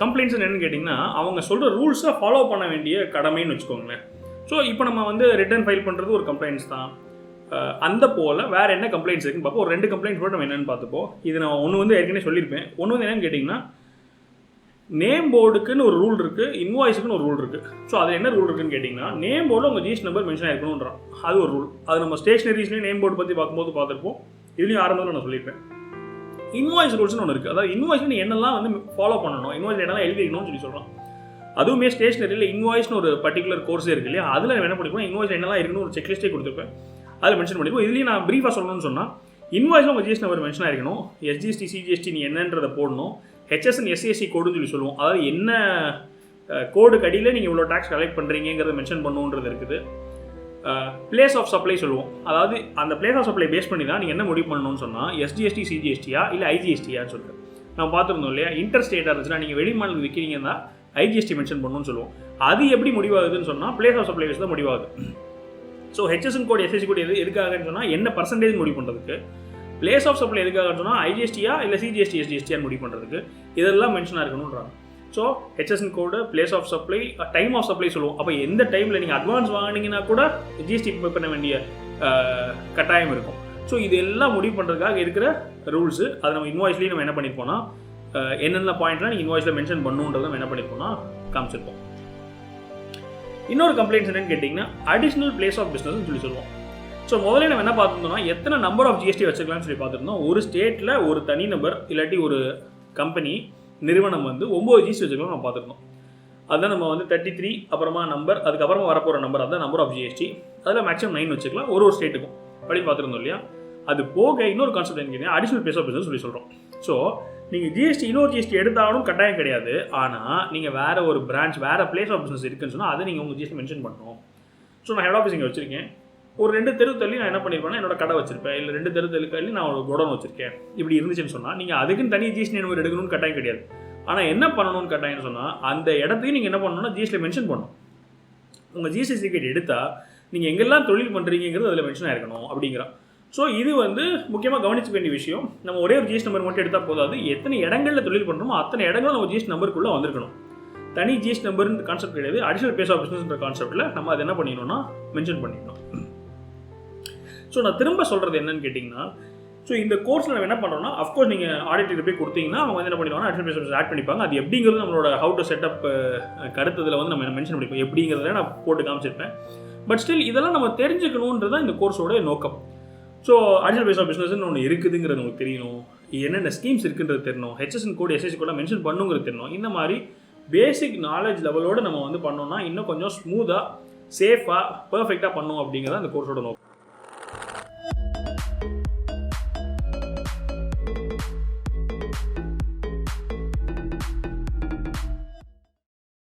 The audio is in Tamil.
கம்ப்ளைண்ட்ஸ் என்னென்னு கேட்டிங்கன்னா அவங்க சொல்கிற ரூல்ஸை ஃபாலோ பண்ண வேண்டிய கடமைன்னு வச்சுக்கோங்களேன். ஸோ இப்போ நம்ம வந்து ரிட்டர்ன் ஃபைல் பண்ணுறது ஒரு கம்ப்ளைண்ட்ஸ் தான். அந்த போல் வேறு என்ன கம்ப்ளைண்ட்ஸ் இருக்குன்னு பார்ப்போம். ஒரு 2 கம்ப்ளைண்ட்ஸ் கூட நம்ம என்னென்னு பார்த்துப்போம். இது நான் ஒன்று வந்து ஏற்கனவே சொல்லியிருப்பேன். ஒன்று வந்து என்னென்னு கேட்டிங்கன்னா நேம் போர்டுக்குன்னு ஒரு ரூல் இருக்குது, இன்வாய்ஸுக்குன்னு ஒரு ரூல் இருக்குது. ஸோ அதில் என்ன ரூல் இருக்குன்னு கேட்டிங்கன்னா நேம் போர்டில் உங்கள் ஜிஎஸ்டி நம்பர் மென்ஷன் ஆகிருக்கணுன்றான். அது ஒரு ரூல். அது நம்ம ஸ்டேஷனரிஸ்லேயும் நேம் போர்டு பற்றி பார்க்கும்போது பார்த்துருப்போம். இதுலேயும் ஆரம்பத்தில் நான் சொல்லியிருப்பேன். இன்வாய்ஸ் ரூல்ஸ்னு ஒன்று இருக்குது. அதாவது இன்வாய்ஸ் நீ என்னெல்லாம் வந்து ஃபாலோ பண்ணணும், இன்வாய்ஸ் என்னெல்லாம் எழுதிக்கணும்னு சொல்லி சொல்கிறான். அதுவுமே ஸ்டேஷனரியில் இன்வாய்ஸ்னு ஒரு பர்டிகுலர் கோர்ஸே இருக்குது இல்லையா, அதில் என்ன பண்ணிப்போம் இன்வாய்ஸ் என்னெல்லாம் இருக்குன்னு ஒரு செக்லிஸ்ட்டே கொடுத்துருப்பேன். அதில் மென்ஷன் பண்ணிப்போம். இதுலேயும் நான் ப்ரீஃபாக சொல்லணும்னு சொன்னால் இன்வாய்ஸில் உங்கள் ஜிஎஸ்டி நம்பர் மென்ஷன் ஆகிருக்கணும், எஸ்ஜிஎஸ்டி சிஜிஎஸ்டி நீ என்னன்றதை போடணும், ஹெச்எஸ்என் எஸ்சிஎஸ்சி கோடுன்னு சொல்லி சொல்லுவோம். அதாவது என்ன கோடுக்கு அடியில் நீங்கள் இவ்வளோ டேக்ஸ் கலெக்ட் பண்ணுறீங்கிறத மென்ஷன் பண்ணுன்றது இருக்குது. பிளேஸ் ஆஃப் சப்ளை சொல்லுவோம். அதாவது அந்த பிளேஸ் ஆஃப் சப்ளை பேஸ் பண்ணி தான் நீங்கள் என்ன முடிவு பண்ணணும்னு சொன்னால் எஸ்டிஎஸ்டி சிஜிஎஸ்டியா இல்லை ஐஜிஎஸ்டியான்னு சொல்லிட்டு நம்ம பார்த்துருந்தோம் இல்லையா. இன்டர் ஸ்டேட்டாக இருந்துச்சுன்னா நீங்கள் வெளி மாநிலம் விற்கிறீங்கன்னா ஐஜிஎஸ்டி மென்ஷன் பண்ணணும்னு சொல்லுவோம். அது எப்படி முடிவாகுதுன்னு சொன்னால் பிளேஸ் ஆஃப் சப்ளை வச்சு தான் முடிவாகுது. So HSN code SSC code எதுக்காகன்னு சொன்னால் என்ன பர்சன்டேஜ் முடிவு பண்ணுறதுக்கு, பிளேஸ் ஆஃப் சப்ளை எதுக்காகன்னு சொன்னால் ஐஜிஎஸ்டியா இல்லை சிஜிஎஸ்டி எஸ்டிஎஸ்டியான்னு முடிவு பண்ணுறதுக்கு இதெல்லாம் மென்ஷனாக இருக்கணுன்றாங்க. So HSN code, place of supply, time of supply சொல்லுவோம். அப்போ எந்த டைமில் நீங்கள் அட்வான்ஸ் வாங்கினீங்கன்னா கூட ஜிஎஸ்டி பே பண்ண வேண்டிய கட்டாயம் இருக்கும். ஸோ இது எல்லாம் முடிவு பண்ணுறதுக்காக இருக்கிற ரூல்ஸு. அதை நம்ம இன்வாய்ஸ்லேயும் நம்ம என்ன பண்ணியிருப்போம்னா என்னென்ன பாயிண்ட்லாம் நீங்கள் இன்வாய்ஸில் மென்ஷன் பண்ணுன்றதை நம்ம என்ன பண்ணியிருப்போம்னா காமிச்சிருப்போம். இன்னொரு கம்ப்ளைண்ட்ஸ் என்னன்னு கேட்டிங்கன்னா அடிஷ்னல் பிளேஸ் ஆஃப் பிஸ்னஸ்ன்னு சொல்லி சொல்லுவோம். ஸோ முதல்ல நம்ம என்ன பார்த்துருந்தோம்னா எத்தனை நம்பர் ஆஃப் ஜிஎஸ்டி வச்சுக்கலாம்னு சொல்லி பார்த்துருந்தோம். ஒரு ஸ்டேட்டில் ஒரு தனி நபர் இல்லாட்டி ஒரு கம்பெனி நிறுவனம் வந்து 9 ஜிஎஸ்டி வச்சுக்கலாம் நம்ம பார்த்துருந்தோம். அதுதான் நம்ம வந்து 33 அப்புறமா நம்பர், அதுக்கப்புறமா வரப்போகிற நம்பர், அதுதான் நம்பர் ஆஃப் ஜிஎஸ்டி. அதில் மேக்ஸிமம் 9 வச்சுக்கலாம் ஒரு ஸ்டேட்டுக்கும் அப்படின்னு பார்த்துருந்தோம் இல்லையா. அது போக இன்னொரு கான்செப்ட் என்ன கேட்டீங்கன்னா அடிஷ்னல் பிளேஸ் ஆஃப் பிஸ்னஸ் சொல்லி சொல்கிறோம். ஸோ நீங்கள் ஜிஎஸ்டி இன்னொரு ஜிஎஸ்டி எடுத்தாலும் கட்டாயம் கிடையாது. ஆனால் நீங்கள் வேறு ஒரு பிரான்ச் வேறு பிளேஸ் ஆஃப் பிஸ்னஸ் இருக்குன்னு சொன்னால் அதை நீங்கள் உங்கள் ஜிஎஸ்டி மென்ஷன் பண்ணணும். ஸோ நான் ஹெட் ஆஃபீஸ் இங்கே வச்சுருக்கேன். ஒரு 2 தெரு தள்ளி நான் என்ன பண்ணியிருப்பேன்னா என்னோட கடை வச்சிருப்பேன், இல்லை 2 தெரு தள்ளி நான் ஒரு குடோன் வச்சிருக்கேன். இப்படி இருந்துச்சுன்னு சொன்னால் நீங்கள் அதுக்குன்னு தனி ஜிஎஸ்டி நம்பர் எடுக்கணும்னு கட்டாயம் கிடையாது. ஆனால் என்ன பண்ணணும்னு கட்டாயம்னு சொன்னால் அந்த இடத்தையும் நீங்கள் என்ன பண்ணணும்னா ஜிஎஸ்டியில் மென்ஷன் பண்ணணும். உங்கள் ஜிஎஸ்டி சர்டிஃபிகேட் எடுத்தால் நீங்கள் எங்கெல்லாம் தொழில் பண்ணுறீங்கிறது அதில் மென்ஷன் ஆகிருக்கணும் அப்படிங்கிறான். ஸோ இது வந்து முக்கியமாக கவனிக்க வேண்டிய விஷயம். நம்ம ஒரே ஒரு ஜிஎஸ்டி நம்பர் மட்டும் எடுத்தால் போதாது. எத்தனை இடங்களில் தொழில் பண்ணுறோமோ அத்தனை இடங்களும் நம்ம ஜிஎஸ்டி நம்பருக்குள்ளே வந்திருக்கணும். தனி ஜிஎஸ்டி நம்பர்ன்ற கான்செப்ட் கிடையாது. அடிஷனல் பிளேஸ் ஆஃப் பிஸ்னஸ்ன்ற கான்செப்ட்டில் நம்ம அதை என்ன பண்ணிடணும்னா மென்ஷன் பண்ணிடணும். ஸோ நான் திரும்ப சொல்கிறது என்னன்னு கேட்டிங்கன்னா ஸோ இந்த கோர்ஸில் நம்ம என்ன பண்ணுறோம்னா அஃப்கோர்ஸ் நீங்கள் ஆடிட்டர் போய் கொடுத்தீங்கன்னா அவங்க வந்து என்ன பண்ணிடுவாங்கன்னா அடிஷனல் பிளேஸ் ஆட் பண்ணிப்பாங்க. அது எப்படிங்கிறது நம்மளோட ஹவு டு செட்டப் கருத்துதில் வந்து நம்ம மென்ஷன் பண்ணிப்போம். எப்படிங்கிறத நான் போட்டு காமிச்சிருப்பேன். பட் ஸ்டில் இதெல்லாம் நம்ம தெரிஞ்சுக்கணுன்றது தான் இந்த கோர்ஸோட நோக்கம். ஸோ அடிஷனல் பிளேஸ் ஆஃப் பிஸ்னஸ்ன்னு ஒன்று இருக்குதுங்கிறது உங்களுக்கு தெரியணும். என்னென்ன ஸ்கீம்ஸ் இருக்குன்றது தெரியணும். ஹெச்எஸ்என் கோட் எஸ்எஸ்சி கோட மென்ஷன் பண்ணுங்கிறது தெரியணும். இந்த மாதிரி பேசிக் நாலேஜ் லெவலோடு நம்ம வந்து பண்ணோம்னா இன்னும் கொஞ்சம் ஸ்மூத்தாக சேஃபாக பர்ஃபெக்டாக பண்ணோம் அப்படிங்கிறத அந்த கோர்ஸோட நோக்கம்.